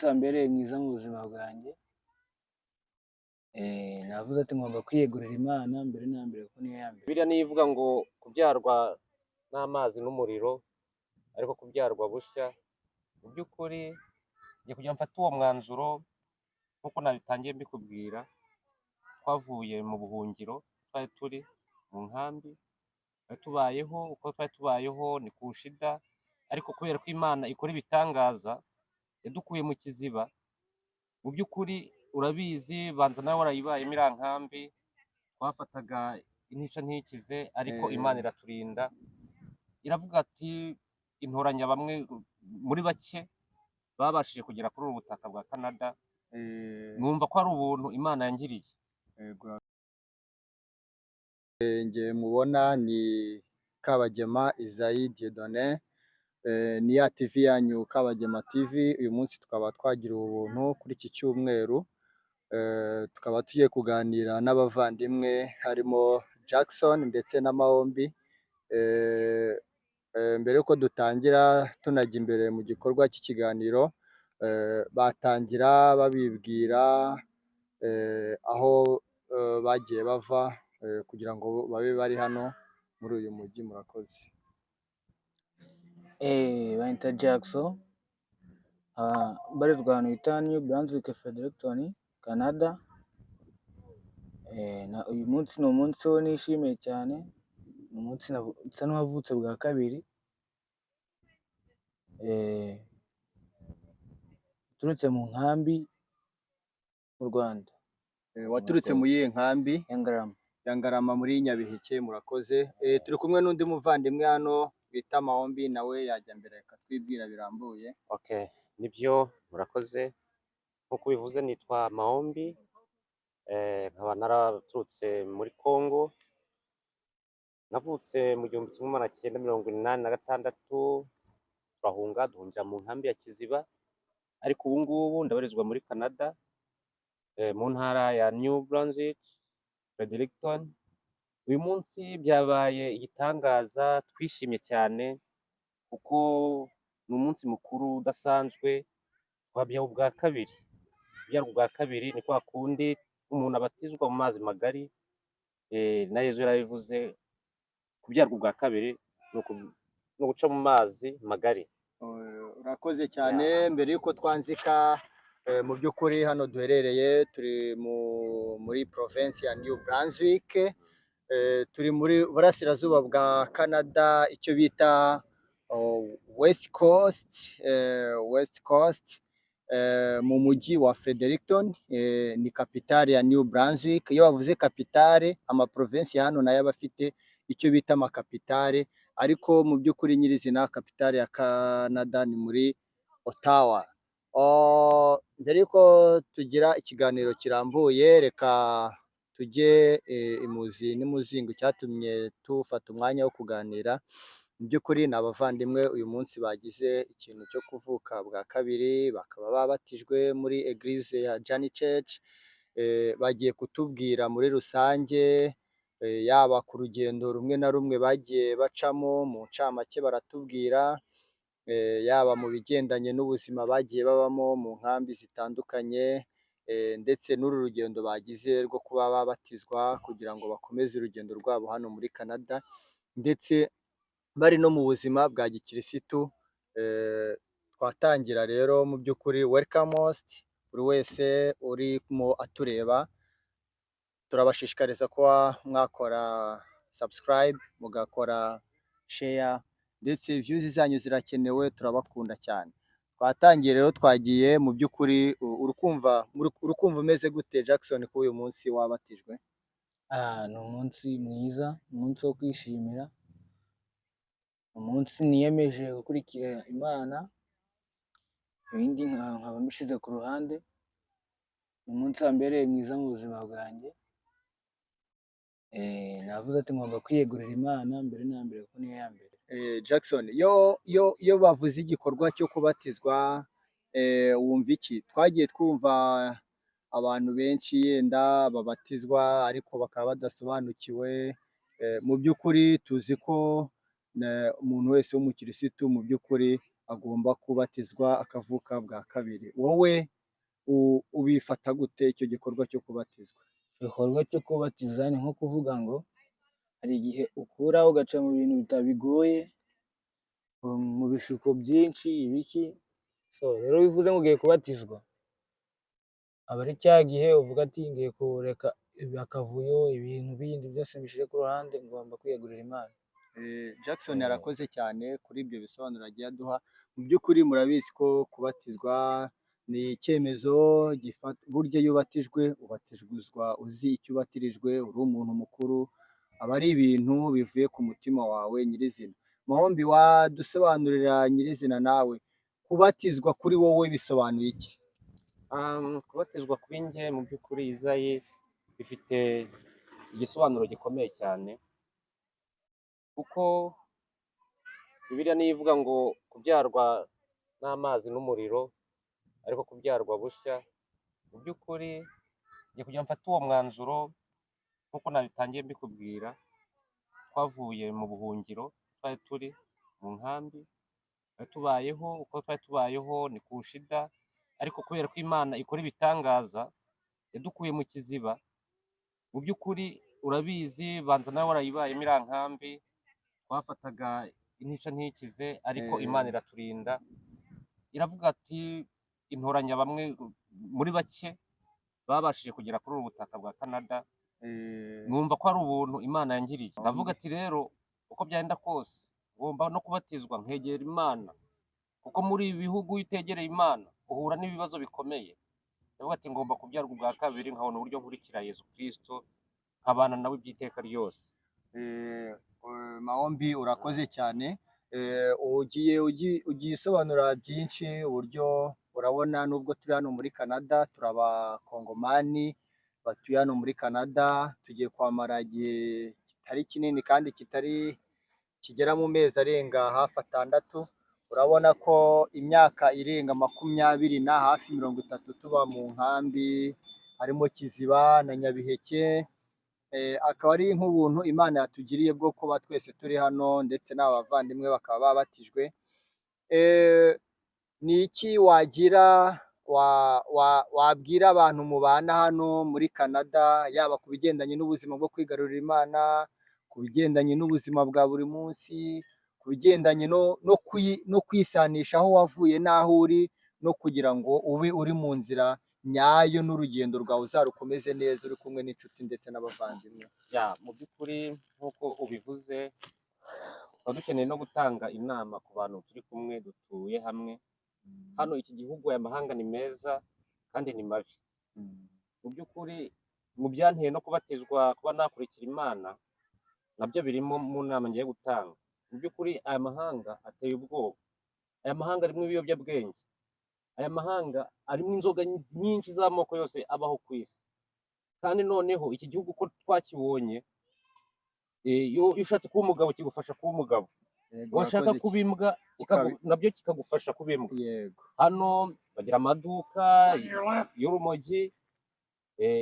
utambereye mwiza mu buzima bwanjye, navuze ati ngomba kwiyegurira Imana mbere na mbere kuko niyo ya mbere. Bibiliya niyo ivuga ngo kubyarwa n'amazi n'umuriro ariko kubyarwa bushya. Mu by'ukuri ngiye kugira mfate uwo mwanzuro nk'uko nabitangiye mbikubwira. Twavuye mu buhungiro, twari turi mu nkambi, twari tubayeho uko twari tubayeho ni ku shida, ariko kubera ko Imana ikora ibitangaza yadukuye mu kiziba. Mu by'ukuri urabizi, banza nawe warayibayemo iriya nkambi, twafataga intica ntikize, ariko Imana iraturinda, iravuga ati intoranya bamwe muri bake babashije kugera kuri ubu butaka bwa Canada. Numva ko ari ubuntu Imana yangiriye. Nge mubona ni Kabagema Isaie Dieudonné, ni ya TV yanyu Kabagema TV. Uyu munsi tukaba twagira ubuntu kuri iki cyumweru, tukaba tugiye kuganira n'abavandimwe harimo Jackson ndetse na Maombi. Mbere yuko dutangira tunajya imbere mu gikorwa cy'ikiganiro, batangira babibwira aho bagiye bava kugira ngo babe bari hano muri uyu mujyi. Murakoze. Banyita Jackson, mbarizwa ahantu bita New Brunswick, Fredericton, Canada. Uyu munsi ni umunsi wo nishimiye cyane, ni umunsi nsa n'uwavutse bwa kabiri. Turutse mu nkambi mu Rwanda. Waturutse mu yihe nkambi? Ngarama. Ngarama muri Nyabiheke. Murakoze. Turi kumwe n'undi muvandimwe hano bita Maombi, nawe yajya mbere akatwibwira birambuye. Okay, nibyo, murakoze. Nk'uko bivuze nitwa Maombi, nkaba naraturutse muri Congo. Navutse mu 1986, turahunga duhungira mu nkambi ya Kiziba, ariko ubu ngubu ndabarizwa muri Canada, mu ntara ya New Brunswick, Fredericton. Uyu munsi byabaye igitangaza, twishimye cyane kuko ni umunsi mukuru udasanzwe. Twabyawe ubwa kabiri. Kubyarwa ubwa kabiri ni kwa kundi umuntu abatizwa mu mazi magari, na Yezu yarabivuze, kubyarwa ubwa kabiri no guca mu mazi magari. Urakoze cyane. Mbere yuko twanzika, mu by'ukuri hano duherereye turi muri province ya New Brunswick, turi muri burasirazuba bwa Canada, icyo bita West Coast, mu mujyi wa Fredericton. Ni kapitale ya New Brunswick. Iyo bavuze kapitale, amaprovinsi ya hano nayo aba afite icyo bita amakapitale, ariko mu by'ukuri nyirizina kapitale ya Canada ni muri Ottawa. Mbere yuko tugira ikiganiro kirambuye, reka tujye imuzi n'umuzingo cyatumye tufata umwanya wo kuganira. Mu by'ukuri ni abavandimwe uyu munsi bagize ikintu cyo kuvuka bwa kabiri, bakaba babatijwe muri Eglise ya Jani Church. Bagiye kutubwira muri rusange, yaba ku rugendo rumwe na rumwe bagiye bacamo, mu ncamake baratubwira, yaba mu bigendanye n'ubuzima bagiye babamo mu nkambi zitandukanye, ndetse n'uru rugendo bagize rwo kuba babatizwa kugira ngo bakomeze urugendo rwabo hano muri Canada, ndetse bari no mu buzima bwa gikirisitu. Twatangira rero, mu by'ukuri welcome most buri wese urimo atureba, turabashishikariza kuba mwakora subscribe, mugakora share, ndetse views zanyu zirakenewe, turabakunda cyane. Twatangiye rero, twagiye mu by'ukuri, urukumva umeze gute Jackson ko uyu munsi wabatijwe? Ni umunsi mwiza, umunsi wo kwishimira, umunsi niyemeje gukurikira Imana, ibindi nkaba mbishyize ku ruhande. Ni umunsi wambereye mwiza mu buzima bwanjye, navuze ati ngomba kwiyegurira Imana mbere na mbere kuko niyo ya mbere. Jackson, iyo bavuze igikorwa cyo kubatizwa, wumva iki? Twagiye twumva abantu benshi yenda babatizwa ariko bakaba badasobanukiwe. Mu by'ukuri tuzi ko umuntu wese w'umukirisitu mu by'ukuri agomba kubatizwa akavuka bwa kabiri. Wowe ubifata gute icyo gikorwa cyo kubatizwa? Igikorwa cyo kubatiza ni nko kuvuga ngo hari igihe ukura ugaca mu bintu bitabigoye, mu bishuko byinshi ibiki, so rero bivuze ngo ugiye kubatizwa, aba ari cya gihe uvuga ati ngiye kureka akavuyo, ibintu bindi byose mbishyize ku ruhande, ngomba kwiyegurira Imana. Jackson arakoze cyane kuri ibyo bisobanuro agiye aduha. Mu by'ukuri murabizi ko kubatizwa ni icyemezo burya iyo ubatijwe ubatizwa uzi icyo ubatirijwe, uri umuntu mukuru, aba ari ibintu bivuye ku mutima wawe nyirizina. Mahombi, wadusobanurira nyirizina nawe kubatizwa kuri wowe bisobanuye iki? Kubatizwa kuri njye mu by'ukuri Izayi bifite igisobanuro gikomeye cyane, kuko Bibiliya niyo ivuga ngo kubyarwa n'amazi n'umuriro, ariko kubyarwa bushya. Mu by'ukuri ngiye kugira mfate uwo mwanzuro nk'uko nabitangiye mbikubwira. Twavuye mu buhungiro, twari turi mu nkambi, twari tubayeho uko twari tubayeho ni ku shida, ariko kubera ko Imana ikora ibitangaza yadukuye mu kiziba. Mu by'ukuri urabizi, banza nawe warayibayemo iriya nkambi, twafataga intica ntikize, ariko Imana iraturinda, iravuga ati intoranya bamwe muri bake babashije kugera kuri ubu butaka bwa Canada. Numva ko ari ubuntu Imana yangiriye. Ndavuga ati rero uko byagenda kose ngomba no kubatizwa nkegera Imana, kuko muri ibi bihugu iyo utegereye Imana uhura n'ibibazo bikomeye. Ndavuga ati ngomba kubyarwa ubwa kabiri, nkabona uburyo nkurikira Yesu Kristo, nkabana nawe iby'iteka ryose. Mahombi, urakoze cyane. Ugiye usobanura byinshi uburyo, urabona nubwo turi hano muri Canada turi abakongomani batuye hano muri Canada, tugiye kwamara igihe kitari kinini kandi kigera mu mezi arenga hafi 6. Urabona ko imyaka irenga 20 na hafi 30 tuba mu nkambi, harimo Kiziba na Nyabiheke. Akaba ari nk'ubuntu Imana yatugiriye bwo kuba twese turi hano, ndetse n'abavandimwe bakaba babatijwe. Ni iki wabwira abantu mubana hano muri Canada, yaba ku bigendanye n'ubuzima bwo kwigarurira Imana, ku bigendanye n'ubuzima bwa buri munsi, ku bigendanye no kwisanisha aho wavuye n'aho uri, no kugira ngo ube uri mu nzira nyayo n'urugendo rwawe uzarukomeze neza uri kumwe n'inshuti ndetse n'abavandimwe? Mu by'ukuri nk'uko ubivuze, tuba dukeneye no gutanga inama ku bantu turi kumwe dutuye hamwe. Hano iki gihugu, aya mahanga ni meza kandi ni mabi. Mu by'ukuri mu byanteye no kubatizwa, kuba nakurikira Imana, nabyo birimo mu nama ngiye gutanga. Mu by'ukuri aya mahanga ateye ubwoba, aya mahanga arimo ibiyobyabwenge, aya mahanga arimo inzoga nyinshi z'amoko yose abaho ku isi. Kandi noneho iki gihugu ko twakibonye, iyo ushatse kuba umugabo kigufasha kuba umugabo, washaka kuba imbwa nabyo kikagufasha kuba imbwa. Hano bagira amaduka y'urumogi,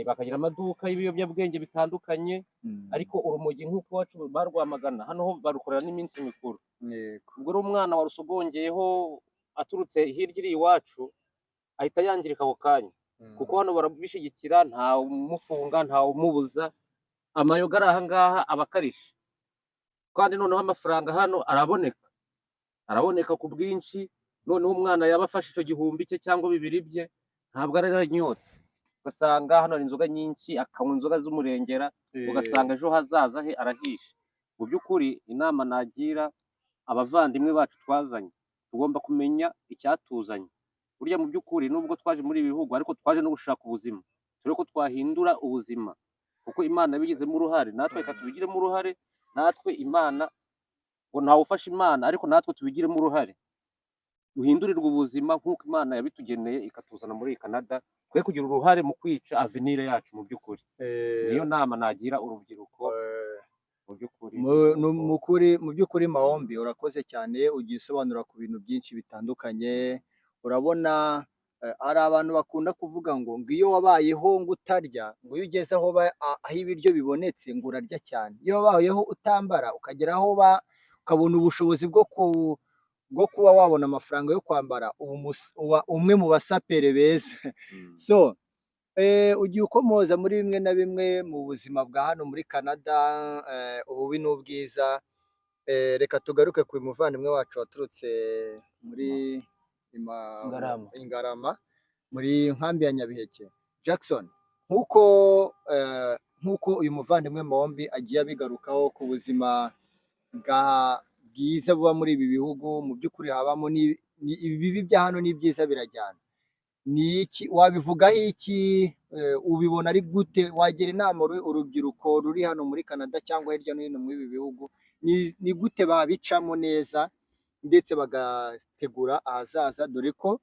bakagira amaduka y'ibiyobyabwenge bitandukanye, ariko urumogi nk'uko iwacu barwamagana, hano ho barukorera n'iminsi mikuru. Ubwo rero umwana warusogongyeho aturutse hirya iri iwacu ahita yangirika ako kanya, kuko hano barabishyigikira, ntawe umufunga, ntawe umubuza. Amayoga ari aha ngaha aba akarishe, kandi noneho amafaranga hano araboneka ku bwinshi. Noneho umwana yaba afashe icyo 1000 cye cyangwa 2 bye, ntabwo arara inyota. Ugasanga hano hari inzoga nyinshi, akanywa inzoga z'umurengera, ugasanga ejo hazaza he arahishe. Mu by'ukuri inama nagira abavandimwe bacu twazanye, tugomba kumenya icyatuzanye. Burya mu by'ukuri nubwo twaje muri ibi bihugu, ariko twaje no gushaka ubuzima, turi ko twahindura ubuzima, kuko Imana yabigizemo uruhare, natwe reka tubigiremo uruhare. Natwe Imana ngo ntawe ufasha Imana, ariko natwe tubigiremo uruhare, duhindurirwe ubuzima nk'uko Imana yabitugeneye ikatuzana muri Canada. Twe kugira uruhare mu kwica avenire yacu. Mu by'ukuri niyo nama nagira urubyiruko. Mu by'ukuri Mahombi, urakoze cyane, ugiye usobanura ku bintu byinshi bitandukanye. Urabona hari abantu bakunda kuvuga ngo iyo wabayeho ngo utarya, ngo iyo ugeze aho ibiryo bibonetse ngo urarya cyane. Iyo wabayeho utambara ukagera aho ukabona ubushobozi bwo kuba wabona amafaranga yo kwambara uba umwe mu basapere beza. So ugiye ukomoza muri bimwe na bimwe mu buzima bwa hano muri Canada, ububi n'ubwiza. Reka tugaruke ku muvandimwe wacu waturutse muri Ngarama muri nkambi ya Nyabiheke. Jackson, nk'uko uyu muvandimwe Mombi agiye abigarukaho ku buzima bwiza buba muri ibi bihugu, mu by'ukuri habamo ibibi bya hano n'ibyiza birajyana. Ni iki wabivugaho iki? Ubibona ari gute? Wagira inama urubyiruko ruri hano muri Canada cyangwa hirya no hino muri ibi bihugu, ni gute babicamo neza ndetse bagategura ahazaza, dore ko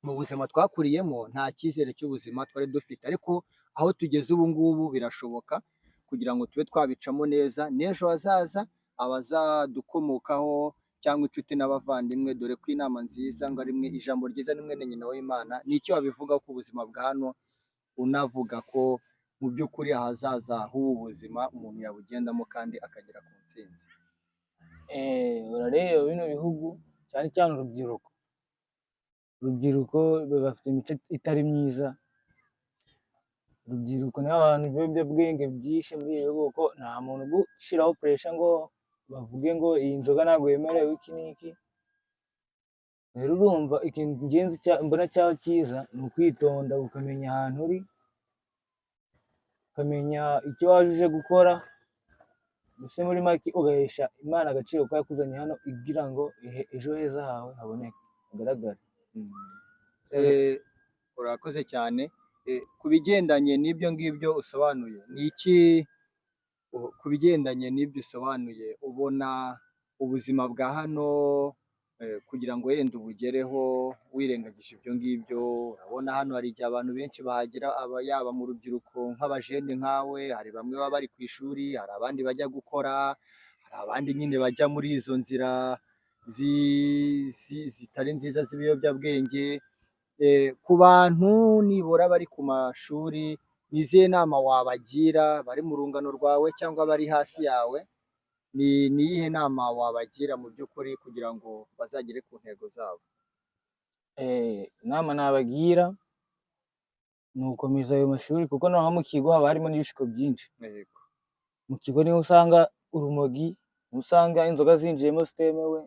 mu buzima twakuriyemo nta cyizere cy'ubuzima twari dufite, ariko aho tugeze ubu ngubu birashoboka kugira ngo tube twabicamo neza n'ejo hazaza abazadukomokaho cyangwa inshuti n'abavandimwe, dore ko inama nziza ngo ari imwe, ijambo ryiza ni mwene nyina w'Imana. Ni icyo wabivuga ku buzima bwa hano, unavuga ko mu by'ukuri ahazaza h'ubu buzima umuntu yabugendamo kandi akagera ku ntsinzi? Urareba bino bihugu cyane cyane urubyiruko bafite imico itari myiza. Urubyiruko nibo abantu ibiyobyabwenge byinshi muri ibi bihugu, kuko nta muntu ugushyiraho puresha ngo bavuge ngo iyi nzoga ntabwo yemerewe iki n'iki. Rero urumva ikintu ingenzi mbona cyaho cyiza ni ukwitonda, ukamenya ahantu uri, ukamenya icyo waje uje gukora, mbese muri make ugahesha Imana agaciro ko yakuzanye hano kugira ngo ejo heza hawe haboneke, hagaragare. Urakoze cyane. Ku bigendanye n'ibyo ngibyo usobanuye, ni iki ku bigendanye n'ibyo usobanuye ubona ubuzima bwa hano kugira ngo wenda ubugereho wirengagije ibyo ngibyo? Urabona hano hari igihe abantu benshi bahagera, yaba mu rubyiruko nk'abajene nkawe, hari bamwe baba bari ku ishuri, hari abandi bajya gukora, hari abandi nyine bajya muri izo nzira zitari nziza z'ibiyobyabwenge. Ku bantu nibura bari ku mashuri, ni izihe nama wabagira, bari mu rungano rwawe cyangwa bari hasi yawe? Ni iyihe nama wabagira mu by'ukuri kugira ngo bazagere ku ntego zabo? Inama nabagira ni ugukomeza ayo mashuri, kuko noneho mu kigo haba harimo n'ibishuko byinshi. Mu kigo niho usanga urumogi, niho usanga inzoga zinjiyemo zitemewe,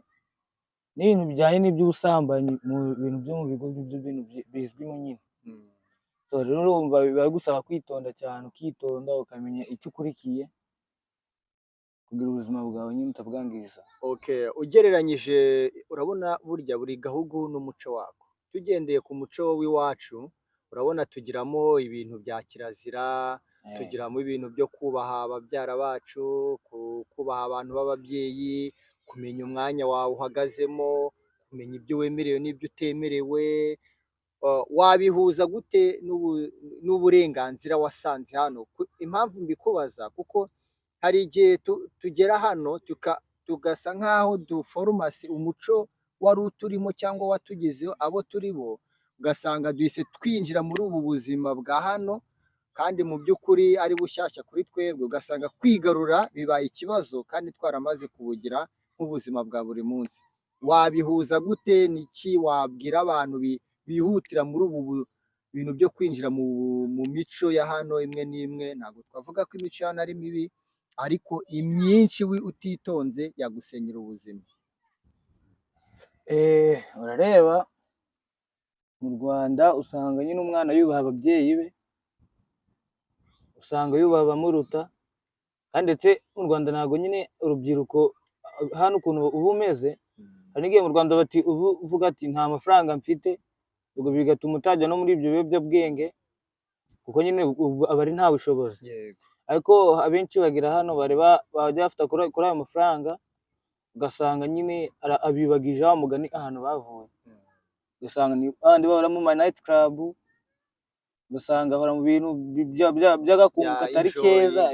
n'ibintu bijyanye n'iby'ubusambanyi mu bintu byo mu bigo by'ibintu bizwimo nyine. Rero urumva biba gusaba kwitonda cyane, ukitonda ukamenya icyo ukurikiye kugira ubuzima bwawe nyine utabwangiza. Ugereranyije, urabona burya buri gahugu n'umuco wako. Tugendeye ku muco w'iwacu, urabona tugiramo ibintu bya kirazira, tugiramo ibintu byo kubaha ababyara bacu, kubaha abantu b'ababyeyi, kumenya umwanya wawe uhagazemo, kumenya ibyo wemerewe n'ibyo utemerewe. Wabihuza gute n'uburenganzira wasanze hano? Impamvu mbikubaza, kuko hari igihe tugera hano tugasa nk'aho duforomasi umuco wari uturimo cyangwa watugezeho abo turi bo, ugasanga duhise twinjira muri ubu buzima bwa hano, kandi mu by'ukuri ari bushyashya kuri twebwe, ugasanga kwigarura bibaye ikibazo kandi twaramaze kubugira nk'ubuzima bwa buri munsi. Wabihuza gute? Niki wabwira abantu bihutira muri ubu bintu byo kwinjira mu mico ya hano imwe n'imwe? Ntabwo twavuga ko imico hano ari mibi, ariko imyinshi utitonze yagusenyera ubuzima. Urareba mu Rwanda usanga nyine umwana yubaha ababyeyi be, usanga yubaha abamuruta, kandi ndetse mu Rwanda ntabwo nyine urubyiruko hano ukuntu uba umeze, hari n'igihe mu Rwanda bati ubu uvuga ati nta mafaranga mfite, ubwo bigatuma utajya no muri ibyo biyobyabwenge, kuko nyine aba ari nta bushobozi. Ariko abenshi bagira hano bajya bafite kuri ayo mafaranga, ugasanga nyine abibagije wa mugani ahantu bavuye. Ugasanga abandi bahora mu ma night club, ugasanga bahora mu bintu by'agakungu katari keza.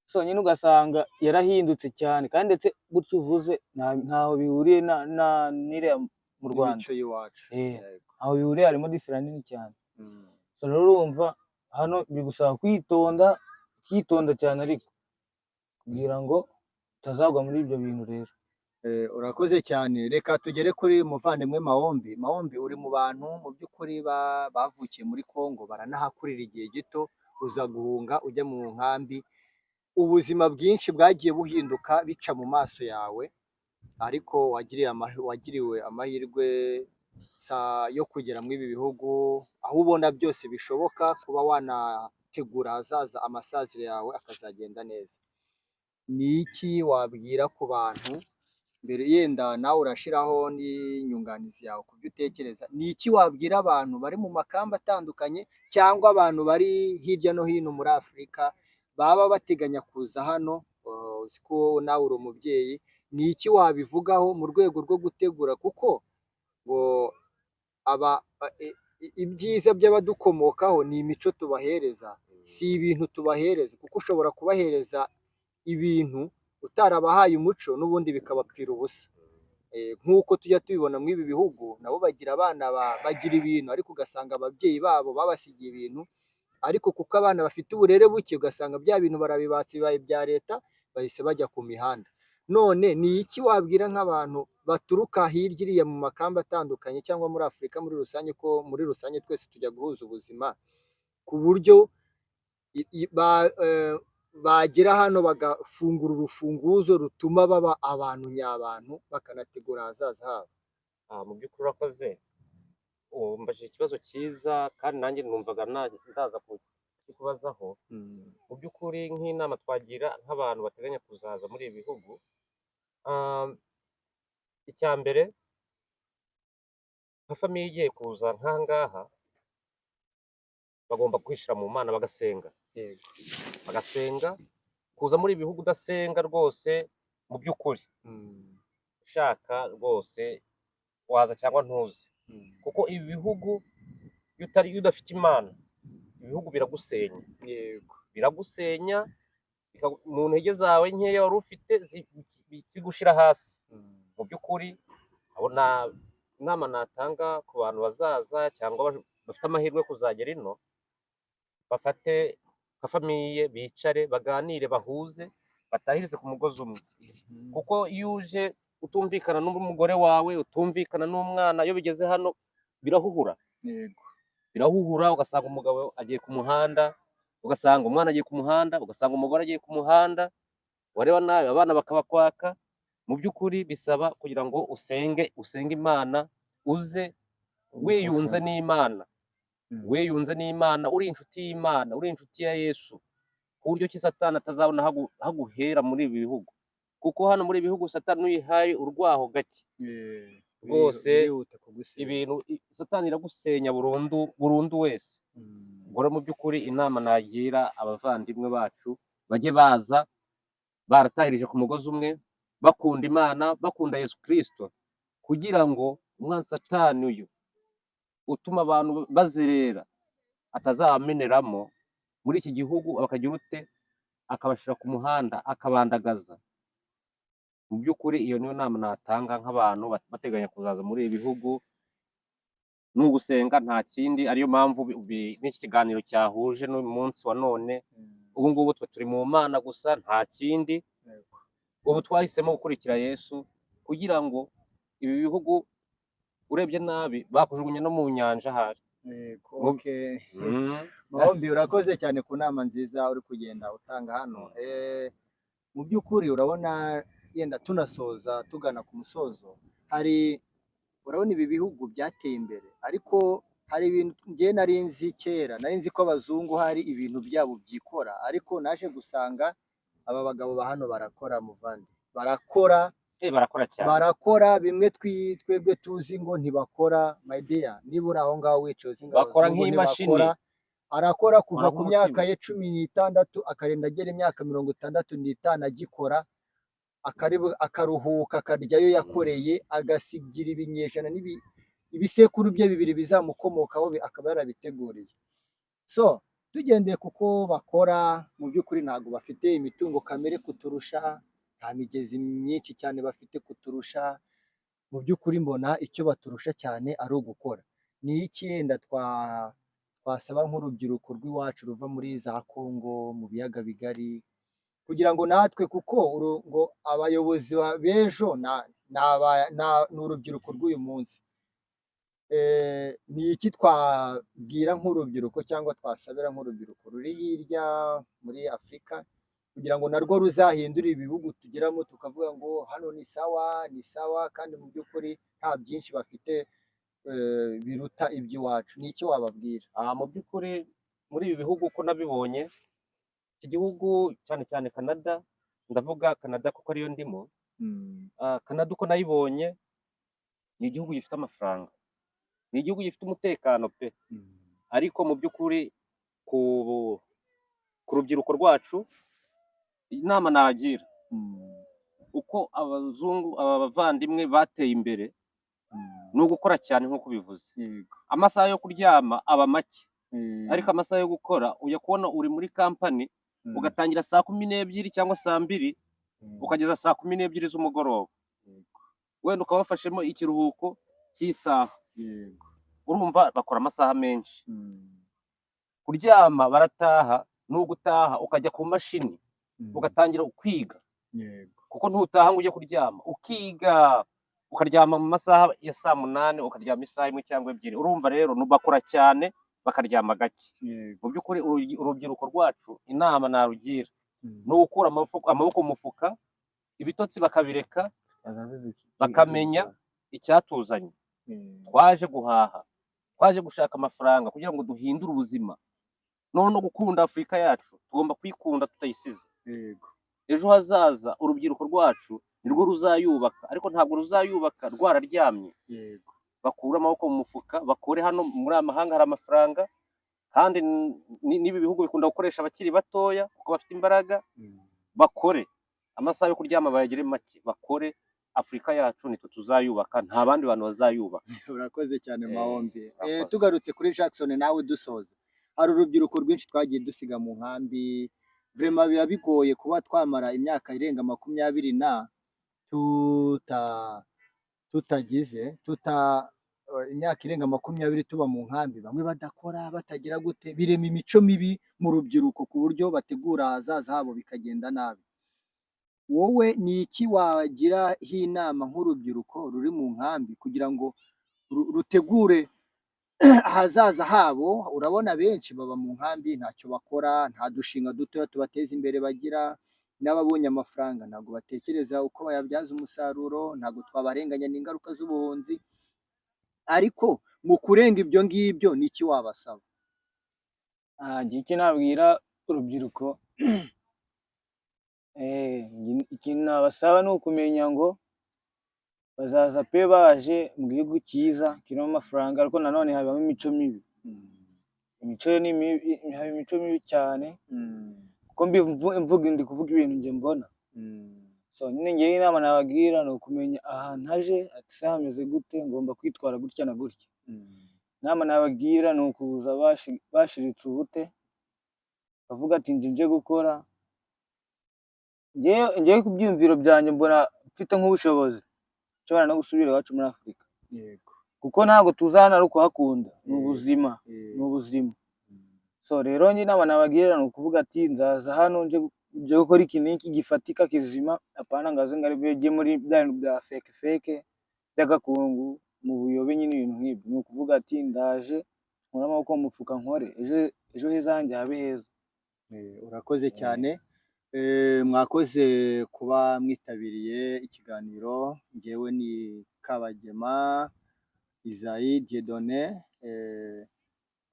So nyine ugasanga yarahindutse cyane, kandi ndetse gutyo uvuze ntaho bihuriye n'iriya mu Rwanda. Aho bihuriye harimo difera nini cyane. So rero urumva hano bigusaba kwitonda, ukitonda cyane, ariko kugira ngo utazagwa muri ibyo bintu rero. Urakoze cyane, reka tugere kuri muvandimwe Mahombi. Mahombi, uri mu bantu mu by'ukuri bavukiye muri Congo baranahakurira igihe gito, uza guhunga ujya mu nkambi, ubuzima bwinshi bwagiye buhinduka bica mu maso yawe, ariko wagiriwe amahirwe yo kugera muri ibi bihugu, aho ubona byose bishoboka kuba wanategura ahazaza, amasaziro yawe akazagenda neza. Ni iki wabwira ku bantu, mbere yenda nawe urashiraho n'inyunganizi yawe ku byo utekereza, ni iki wabwira abantu bari mu makamba atandukanye cyangwa abantu bari hirya no hino muri Afurika baba bateganya kuza hano, uzi ko nawe uri umubyeyi, ni iki wabivugaho mu rwego rwo gutegura, kuko ngo ibyiza by'abadukomokaho ni imico tubahereza, si ibintu tubahereza, kuko ushobora kubahereza ibintu utarabahaye umuco n'ubundi bikabapfira ubusa. Nk'uko tujya tubibona muri ibi bihugu, nabo bagira abana bagira ibintu, ariko ugasanga ababyeyi babo babasigiye ibintu, ariko kuko abana bafite uburere buke ugasanga bya bintu barabibatse, bibaye ibya leta, bahise bajya ku mihanda. None ni iki wabwira nk'abantu baturuka hirya iriya mu makamba atandukanye cyangwa muri Afurika muri rusange, ko muri rusange twese tujya guhuza ubuzima, ku buryo bagera hano bagafungura urufunguzo rutuma baba abantu nyabantu, bakanategura ahazaza habo? Mu by'ukuri urakoze, umbajije ikibazo cyiza kandi nanjye numvaga ndaza kukubazaho. Mu by'ukuri nk'inama twagira nk'abantu bateganya kuzaza muri ibi bihugu, icya mbere nka famiye igiye kuza nk'aha ngaha, bagomba kwishyira mu Mana bagasenga. Bagasenga. Kuza muri ibi bihugu udasenga rwose, mu by'ukuri ushaka rwose waza cyangwa ntuze, kuko ibi bihugu iyo udafite Imana, ibihugu biragusenya. Biragusenya mu ntege zawe nkeya wari ufite bigushira hasi. Mu by'ukuri abona inama natanga ku bantu bazaza cyangwa bafite amahirwe yo kuzagera ino, bafate nka famiye, bicare baganire, bahuze, batahirize ku mugozi umwe, kuko iyo uje utumvikana n'umugore wawe, utumvikana n'umwana, iyo bigeze hano birahuhura. Birahuhura, ugasanga umugabo agiye ku muhanda, ugasanga umwana agiye ku muhanda, ugasanga umugore agiye ku muhanda, wareba nawe abana bakabakwaka. Mu by'ukuri bisaba kugira ngo usenge Imana, uze wiyunze n'Imana, uri inshuti y'Imana, uri inshuti ya Yesu, ku buryo ki Satani atazabona haguhera muri ibi bihugu, kuko hano muri ibi bihugu Satani uyihaye urwaho gake rwose ibintu Satani iragusenya burundu wese. Ubwo mu by'ukuri inama nagira abavandimwe bacu, bajye baza baratahirije ku mugozi umwe, bakunda Imana, bakunda Yesu Kristo, kugira ngo umwanzi Satani uyu utuma abantu bazerera atazabameneramo muri iki gihugu, bakagira ute, akabashyira ku muhanda, akabandagaza. Mu by'ukuri iyo niyo nama natanga nk'abantu bateganya kuzaza muri ibi bihugu, ni ugusenga, nta kindi. Ariyo mpamvu n'iki kiganiro cyahuje n'umunsi wa none. Ubu ngubu twe turi mu Mana gusa, nta kindi. Ubu twahisemo gukurikira Yesu, kugira ngo ibi bihugu urebye nabi bakujugunya no mu nyanja ahari. Mahombi, urakoze cyane ku nama nziza uri kugenda utanga hano. Mu by'ukuri urabona, yenda tunasoza tugana ku musozo, urabona ibi bihugu byateye imbere, ariko hari ibintu njye nari nzi kera, nari nzi ko abazungu hari ibintu byabo byikora, ariko naje gusanga aba bagabo ba hano barakora, muvandi, barakora cyane, barakora bimwe twebwe tuzi ngo ntibakora. My dear, niba uri aho ngaho wicoza ingabo, bakora nk'imashini. Arakora kuva ku myaka ye 16 akarenda agera imyaka 65 agikora, akaruhuka, akarya ayo yakoreye, agasigira ibinyejana ibisekuru bye bibiri bizamukomokaho, akaba yarabiteguriye. So tugendeye kuko bakora, mu by'ukuri ntabwo bafite imitungo kamere kuturusha, nta migezi myinshi cyane bafite kuturusha. Mu by'ukuri mbona icyo baturusha cyane ari ugukora. Ni iki yenda twasaba nk'urubyiruko rw'iwacu ruva muri za Kongo, mu biyaga bigari, kugira ngo natwe, kuko ngo abayobozi b'ejo ni urubyiruko rw'uyu munsi. Ni iki twabwira nk'urubyiruko cyangwa twasabira nk'urubyiruko ruri hirya muri Afurika kugira ngo narwo ruzahindure ibihugu tugeramo tukavuga ngo hano ni sawa kandi mu by'ukuri nta byinshi bafite biruta iby'iwacu. Ni iki wababwira? Mu by'ukuri muri ibi bihugu uko nabibonye, iki gihugu cyane cyane Canada, ndavuga Canada kuko ariyo ndimo. Canada uko nayibonye ni igihugu gifite amafaranga, ni igihugu gifite umutekano pe, ariko mu by'ukuri ku rubyiruko rwacu inama nagira, uko abazungu abavandimwe bateye imbere ni ugukora cyane nk'uko bivuze. Amasaha yo kuryama aba make, ariko amasaha yo gukora ujya kubona uri muri kampani ugatangira saa 12 cyangwa saa 2 ukageza saa 12 z'umugoroba, wenda ukaba wafashemo ikiruhuko cy'isaha. Urumva bakora amasaha menshi. Kuryama barataha, n'ugutaha ukajya ku mashini ugatangira kwiga, kuko ntutaha ngo ujye kuryama, ukiga ukaryama mu masaha ya saa 8 ukaryama isaha 1 cyangwa 2. Urumva rero bakora cyane bakaryama gake. Mu by'ukuri urubyiruko rwacu inama narugira ni ugukura amaboko mu mufuka, ibitotsi bakabireka, bakamenya icyatuzanye. Twaje guhaha, twaje gushaka amafaranga kugira ngo duhindure ubuzima, no gukunda Afurika yacu tugomba kwikunda tutayisize. Ejo hazaza urubyiruko rwacu nirwo ruzayubaka, ariko ntabwo ruzayubaka rwararyamye. Bakura amaboko mu mufuka, bakore. Hano muri amahanga hari amafaranga, kandi n'ibi bihugu bikunda gukoresha abakiri batoya kuko bafite imbaraga. Bakore amasaha yo kuryama bayagire make, bakore. Afurika yacu nitwe tuzayubaka, nta bandi bantu bazayubaka. Urakoze cyane Mahombe. Tugarutse kuri Jackson nawe dusoza, hari urubyiruko rwinshi twagiye dusiga mu nkambi, vraiment biba bigoye kuba twamara imyaka irenga 20 tutagize imyaka irenga 20 tuba mu nkambi, bamwe badakora batagira gute, birema imico mibi mu rubyiruko ku buryo bategura ahazaza habo bikagenda nabi. Wowe ni iki wagiraho inama nk'urubyiruko ruri mu nkambi kugira ngo rutegure ahazaza habo? Urabona benshi baba mu nkambi ntacyo bakora, nta dushinga dutoya tubateza imbere bagira, n'ababonye amafaranga ntabwo batekereza uko bayabyaza umusaruro, ntabwo twabarenganya n'ingaruka z'ubuhunzi. Ariko mu kurenga ibyo ngibyo ni iki wabasaba? Iki nabwira urubyiruko, ikintu nabasaba ni ukumenya ngo bazaza pe baje mu gihugu cyiza kirimo amafaranga, ariko nanone habamo imico mibi. Imico ni mibi, haba imico mibi cyane, kuko ndi kuvuga ibintu njye mbona. So nyine ngewe inama nabagira ni ukumenya ahantu haje ati se hameze gute, ngomba kwitwara gutya na gutya. Inama nabagira ni ukuza bashiritse ubute, bavuga ati nje gukora. Ngewe ku byiyumviro byanjye mbona mfite nk'ubushobozi nshobora no gusubira iwacu muri Afurika, kuko ntabwo tuzana ari ukuhakunda, ni ubuzima, ni ubuzima. So rero njye inama nabagira ni ukuvuga ati nzaza hano nje gukora iki n'iki gifatika kizima, apana ngaze ngari bege muri bya bintu bya fake by'agakungu, mu buyobe nyine ibintu nk'ibyo. Ni ukuvuga ati ndaje nkura amaboko mu mufuka nkore, ejo heza hanjye habe heza. Urakoze cyane. Mwakoze kuba mwitabiriye ikiganiro. Ngewe ni Kabagema Isaie Dieudonné,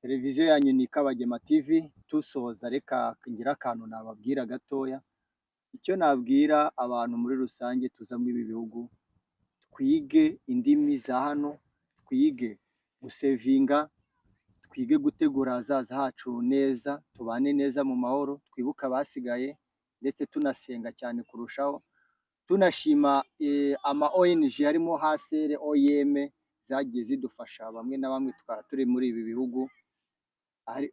televiziyo yanyu ni Kabagema TV. Tusoza reka ngira akantu nababwira gatoya. Icyo nabwira abantu muri rusange tuza muri ibi bihugu, twige indimi za hano, twige gusevinga, twige gutegura ahazaza hacu neza, tubane neza mu mahoro, twibuka abasigaye, ndetse tunasenga cyane kurushaho, tunashima ama ONG harimo HCR, OIM zagiye zidufasha bamwe na bamwe tukaba turi muri ibi bihugu.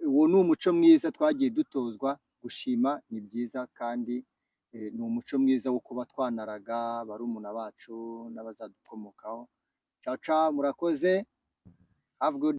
Uwo ni umuco mwiza twagiye dutozwa. Gushima ni byiza, kandi ni umuco mwiza wo kuba twanaraga barumuna bacu n'abazadukomokaho. Ciao ciao, murakoze. Have good